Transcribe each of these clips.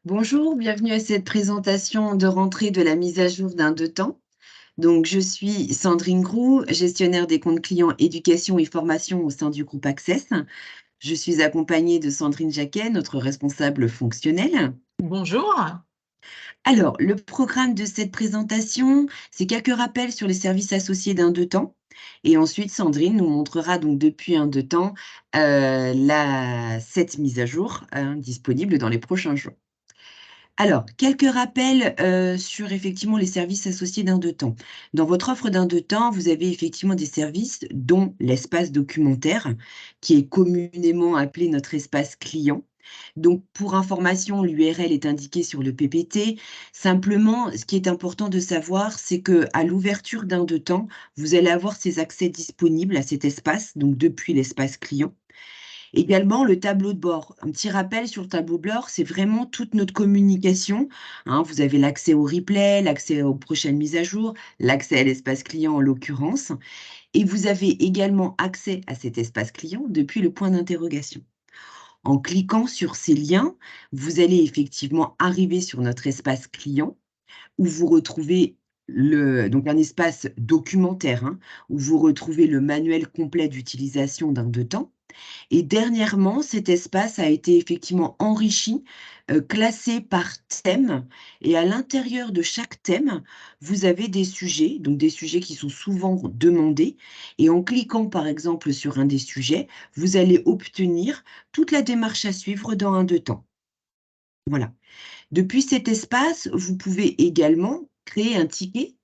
Bonjour, bienvenue à cette présentation de rentrée de la mise à jour d'un 2 temps. Donc, je suis Sandrine Groux, gestionnaire des comptes clients éducation et formation au sein du groupe Access. Je suis accompagnée de Sandrine Jacquet, notre responsable fonctionnel. Bonjour. Alors, le programme de cette présentation, c'est quelques rappels sur les services associés d'un 2 temps. Et ensuite, Sandrine nous montrera donc depuis un 2 temps cette mise à jour disponible dans les prochains jours. Alors, quelques rappels, sur effectivement les services associés d'un 2 temps. Dans votre offre d'un 2 temps, vous avez effectivement des services dont l'espace documentaire, qui est communément appelé notre espace client. Donc pour information, l'URL est indiquée sur le PPT. Simplement, ce qui est important de savoir, c'est qu'à l'ouverture d'un 2 temps, vous allez avoir ces accès disponibles à cet espace, donc depuis l'espace client. Également, le tableau de bord. Un petit rappel sur le tableau de bord, c'est vraiment toute notre communication, hein. Vous avez l'accès au replay, l'accès aux prochaines mises à jour, l'accès à l'espace client en l'occurrence, et vous avez également accès à cet espace client depuis le point d'interrogation. En cliquant sur ces liens, vous allez effectivement arriver sur notre espace client où vous retrouvez donc un espace documentaire, hein, où vous retrouvez le manuel complet d'utilisation d'un 2 temps. Et dernièrement, cet espace a été effectivement enrichi, classé par thème, et à l'intérieur de chaque thème, vous avez des sujets, donc des sujets qui sont souvent demandés, et en cliquant par exemple sur un des sujets, vous allez obtenir toute la démarche à suivre dans un 2 temps. Voilà. Depuis cet espace, vous pouvez également créer un ticket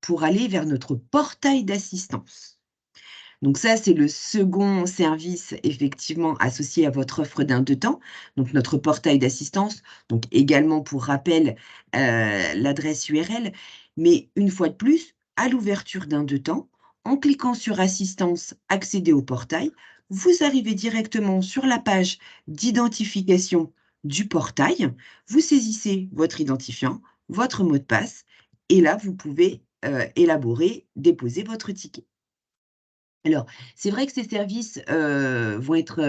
pour aller vers notre portail d'assistance. Donc ça, c'est le second service effectivement associé à votre offre d'un 2 temps, donc notre portail d'assistance, donc également pour rappel, l'adresse URL. Mais une fois de plus, à l'ouverture d'un 2 temps, en cliquant sur assistance, accéder au portail, vous arrivez directement sur la page d'identification du portail, vous saisissez votre identifiant, votre mot de passe et là, vous pouvez, élaborer, déposer votre ticket. Alors, c'est vrai que ces services, vont être,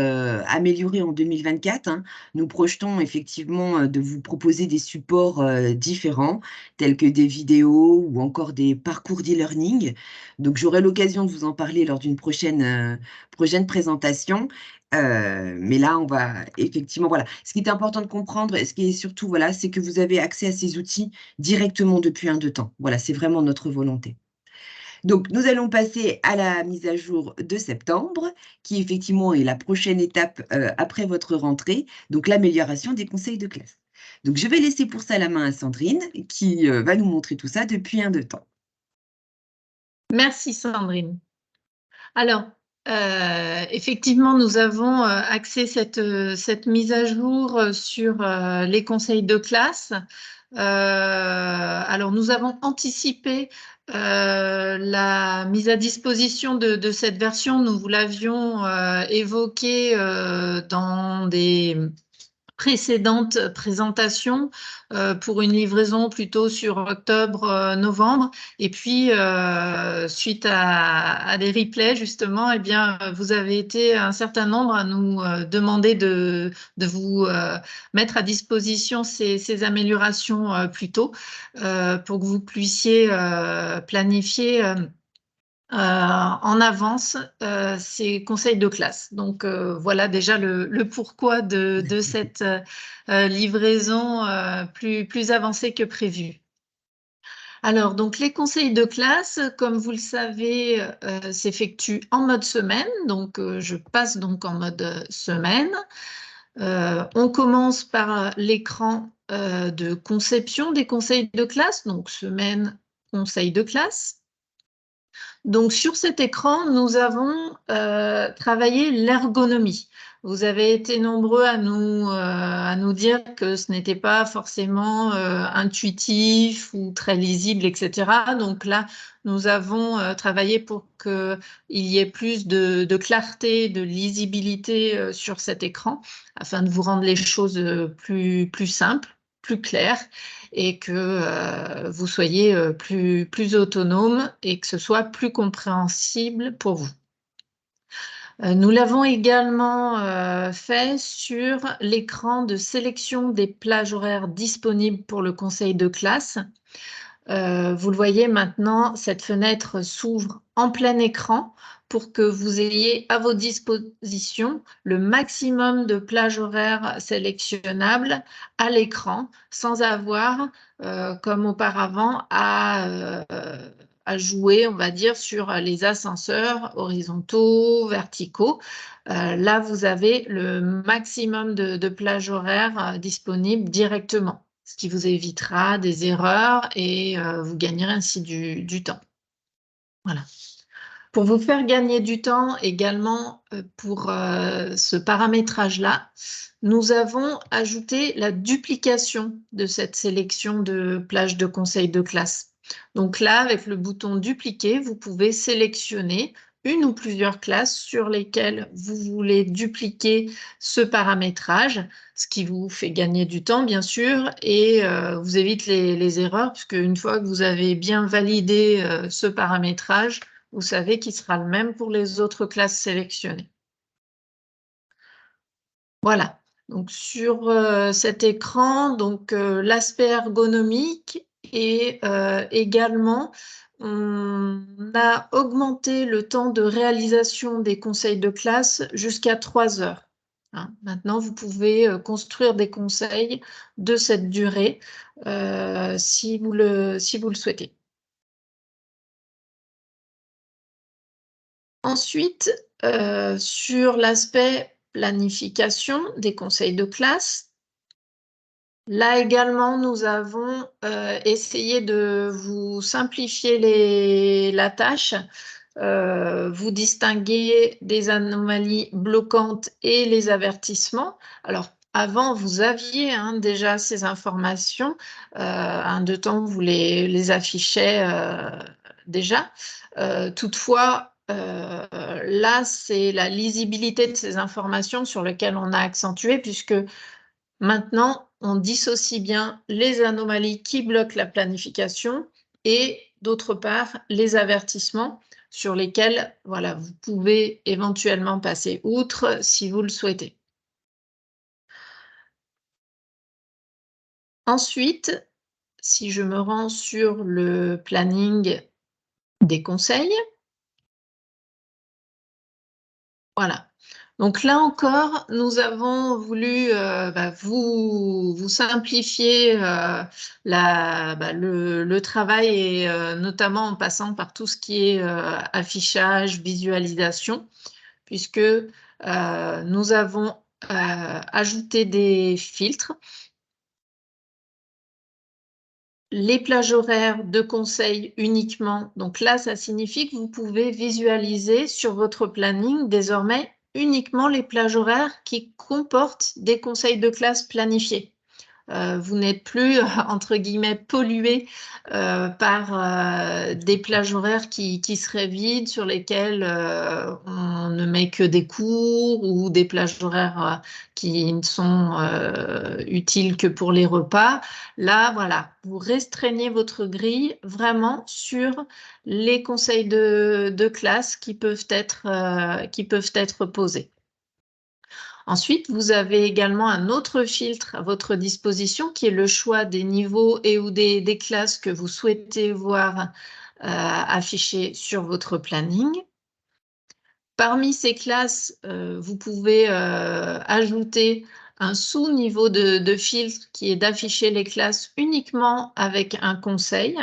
améliorés en 2024, hein. Nous projetons effectivement, de vous proposer des supports, différents, tels que des vidéos ou encore des parcours d'e-learning. Donc j'aurai l'occasion de vous en parler lors d'une prochaine présentation. Mais là, on va effectivement voilà. Ce qui est important de comprendre et ce qui est surtout, voilà, c'est que vous avez accès à ces outils directement depuis un 2 temps. Voilà, c'est vraiment notre volonté. Donc, nous allons passer à la mise à jour de septembre, qui effectivement est la prochaine étape, après votre rentrée, donc l'amélioration des conseils de classe. Donc je vais laisser pour ça la main à Sandrine qui, va nous montrer tout ça depuis un 2 temps. Merci Sandrine. Alors, effectivement, nous avons axé cette mise à jour sur les conseils de classe. Alors, nous avons anticipé la mise à disposition de cette version. Nous vous l'avions évoqué dans des précédentes présentations pour une livraison plutôt sur octobre-novembre. Et puis, suite à des replays, justement, eh bien, vous avez été un certain nombre à nous demander de vous mettre à disposition ces améliorations plus tôt pour que vous puissiez planifier en avance ces conseils de classe. Donc voilà déjà le pourquoi de cette livraison plus avancée que prévu. Alors, donc les conseils de classe, comme vous le savez, s'effectuent en mode semaine. Donc, je passe donc en mode semaine. On commence par l'écran de conception des conseils de classe, donc semaine, conseil de classe. Donc, sur cet écran, nous avons travaillé l'ergonomie. Vous avez été nombreux à nous dire que ce n'était pas forcément intuitif ou très lisible, etc. Donc là, nous avons travaillé pour qu'il y ait plus de clarté, de lisibilité sur cet écran, afin de vous rendre les choses plus simples, plus claires, et que vous soyez plus autonome et que ce soit plus compréhensible pour vous. Nous l'avons également fait sur l'écran de sélection des plages horaires disponibles pour le conseil de classe. Vous le voyez maintenant, cette fenêtre s'ouvre en plein écran pour que vous ayez à vos dispositions le maximum de plages horaires sélectionnables à l'écran sans avoir, comme auparavant, à jouer, on va dire, sur les ascenseurs horizontaux, verticaux. Là, vous avez le maximum de plages horaires disponibles directement, ce qui vous évitera des erreurs et vous gagnerez ainsi du temps. Voilà. Pour vous faire gagner du temps également pour ce paramétrage-là, nous avons ajouté la duplication de cette sélection de plages de conseil de classe. Donc là, avec le bouton dupliquer, vous pouvez sélectionner une ou plusieurs classes sur lesquelles vous voulez dupliquer ce paramétrage, ce qui vous fait gagner du temps, bien sûr, et vous évite les erreurs, puisque une fois que vous avez bien validé ce paramétrage, vous savez qu'il sera le même pour les autres classes sélectionnées. Voilà. Donc sur cet écran, l'aspect ergonomique et également on a augmenté le temps de réalisation des conseils de classe jusqu'à 3 heures. Hein. Maintenant, vous pouvez construire des conseils de cette durée si vous le souhaitez. Ensuite, sur l'aspect planification des conseils de classe, là également, nous avons essayé de vous simplifier la tâche, vous distinguer des anomalies bloquantes et les avertissements. Alors, avant, vous aviez déjà ces informations. Un de temps, vous les affichez déjà. Toutefois, là, c'est la lisibilité de ces informations sur lesquelles on a accentué, puisque maintenant, on dissocie bien les anomalies qui bloquent la planification et, d'autre part, les avertissements sur lesquels voilà, vous pouvez éventuellement passer outre si vous le souhaitez. Ensuite, si je me rends sur le planning des conseils, voilà. Donc là encore, nous avons voulu vous simplifier le travail et notamment en passant par tout ce qui est affichage, visualisation, puisque nous avons ajouté des filtres. Les plages horaires de conseil uniquement. Donc là, ça signifie que vous pouvez visualiser sur votre planning désormais uniquement les plages horaires qui comportent des conseils de classe planifiés. Vous n'êtes plus, entre guillemets, pollué par des plages horaires qui seraient vides, sur lesquelles on ne met que des cours, ou des plages horaires qui ne sont utiles que pour les repas. Là, voilà, vous restreignez votre grille vraiment sur les conseils de classe qui peuvent être posés. Ensuite, vous avez également un autre filtre à votre disposition qui est le choix des niveaux et ou des classes que vous souhaitez voir affichées sur votre planning. Parmi ces classes, vous pouvez ajouter un sous-niveau de filtre qui est d'afficher les classes uniquement avec un conseil.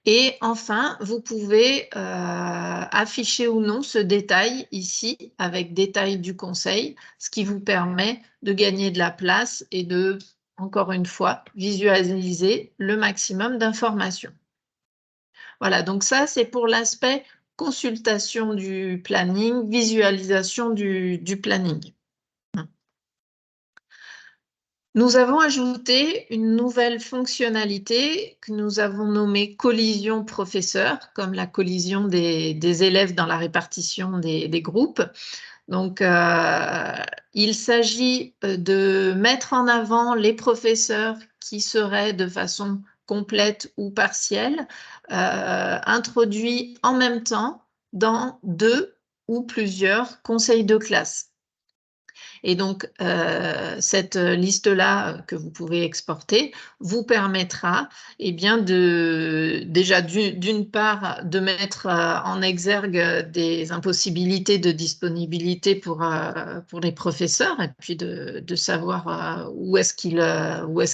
Et enfin, vous pouvez afficher ou non ce détail ici avec détail du conseil, ce qui vous permet de gagner de la place et de, encore une fois, visualiser le maximum d'informations. Voilà, donc ça, c'est pour l'aspect consultation du planning, visualisation du planning. Nous avons ajouté une nouvelle fonctionnalité que nous avons nommée collision professeur, comme la collision des élèves dans la répartition des groupes. Donc, il s'agit de mettre en avant les professeurs qui seraient de façon complète ou partielle introduits en même temps dans 2 ou plusieurs conseils de classe. Et donc, cette liste-là que vous pouvez exporter vous permettra bien déjà d'une part de mettre en exergue des impossibilités de disponibilité pour les professeurs et puis de savoir où est-ce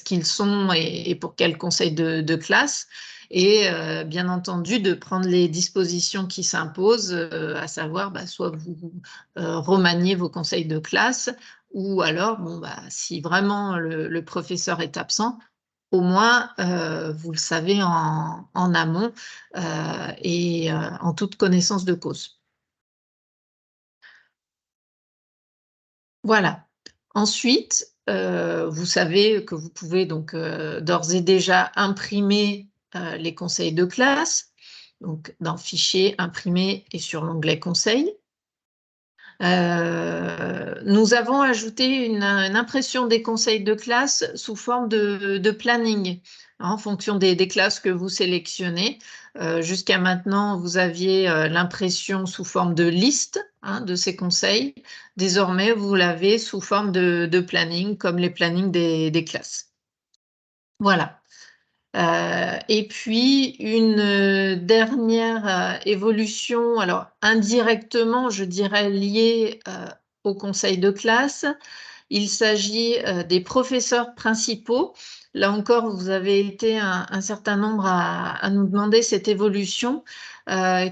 qu'ils sont et pour quel conseil de classe. Et bien entendu, de prendre les dispositions qui s'imposent, à savoir soit vous remaniez vos conseils de classe, ou alors, si vraiment le professeur est absent, au moins vous le savez en amont et en toute connaissance de cause. Voilà. Ensuite, vous savez que vous pouvez donc d'ores et déjà imprimer les conseils de classe, donc dans Fichier, Imprimer et sur l'onglet Conseils. Nous avons ajouté une impression des conseils de classe sous forme de planning, en fonction des classes que vous sélectionnez. Jusqu'à maintenant, vous aviez l'impression sous forme de liste de ces conseils. Désormais, vous l'avez sous forme de planning, comme les plannings des classes. Voilà. Et puis une dernière évolution, alors indirectement, je dirais liée au conseil de classe. Il s'agit des professeurs principaux. Là encore, vous avez été un certain nombre à nous demander cette évolution,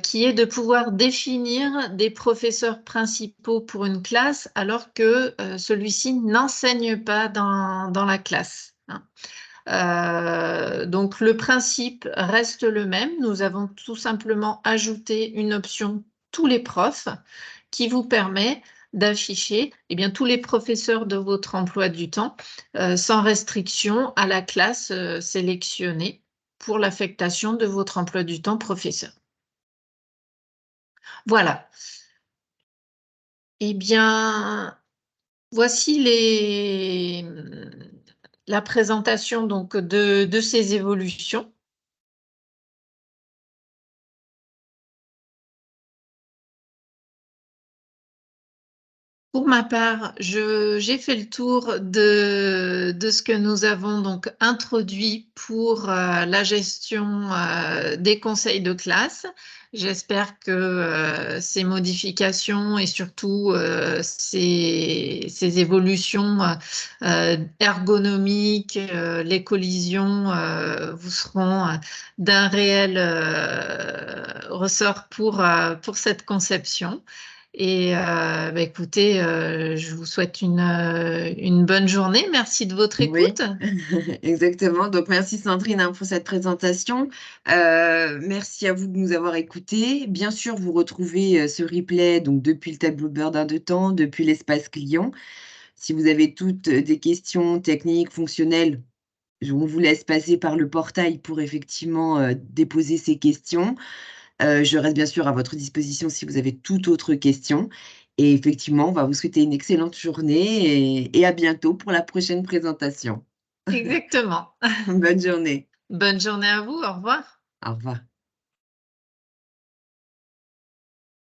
qui est de pouvoir définir des professeurs principaux pour une classe alors que celui-ci n'enseigne pas dans la classe. Donc le principe reste le même. Nous avons tout simplement ajouté une option tous les profs qui vous permet d'afficher tous les professeurs de votre emploi du temps sans restriction à la classe sélectionnée pour l'affectation de votre emploi du temps professeur. Voilà. Eh bien, voici la présentation donc de ces évolutions. Pour ma part, j'ai fait le tour de ce que nous avons donc introduit pour la gestion des conseils de classe. J'espère que ces modifications et surtout ces évolutions ergonomiques, les collisions vous seront d'un réel ressort pour cette conception. Et écoutez, je vous souhaite une bonne journée. Merci de votre Oui, écoute. exactement. Donc merci Sandrine, hein, pour cette présentation. Merci à vous de nous avoir écoutés. Bien sûr, vous retrouvez, ce replay donc depuis le tableau de bord d'un 2 temps, depuis l'espace client. Si vous avez toutes, des questions techniques, fonctionnelles, on vous laisse passer par le portail pour effectivement, déposer ces questions. Je reste bien sûr à votre disposition si vous avez toute autre question et effectivement, on va vous souhaiter une excellente journée et à bientôt pour la prochaine présentation. Exactement. Bonne journée. Bonne journée à vous. Au revoir. Au revoir.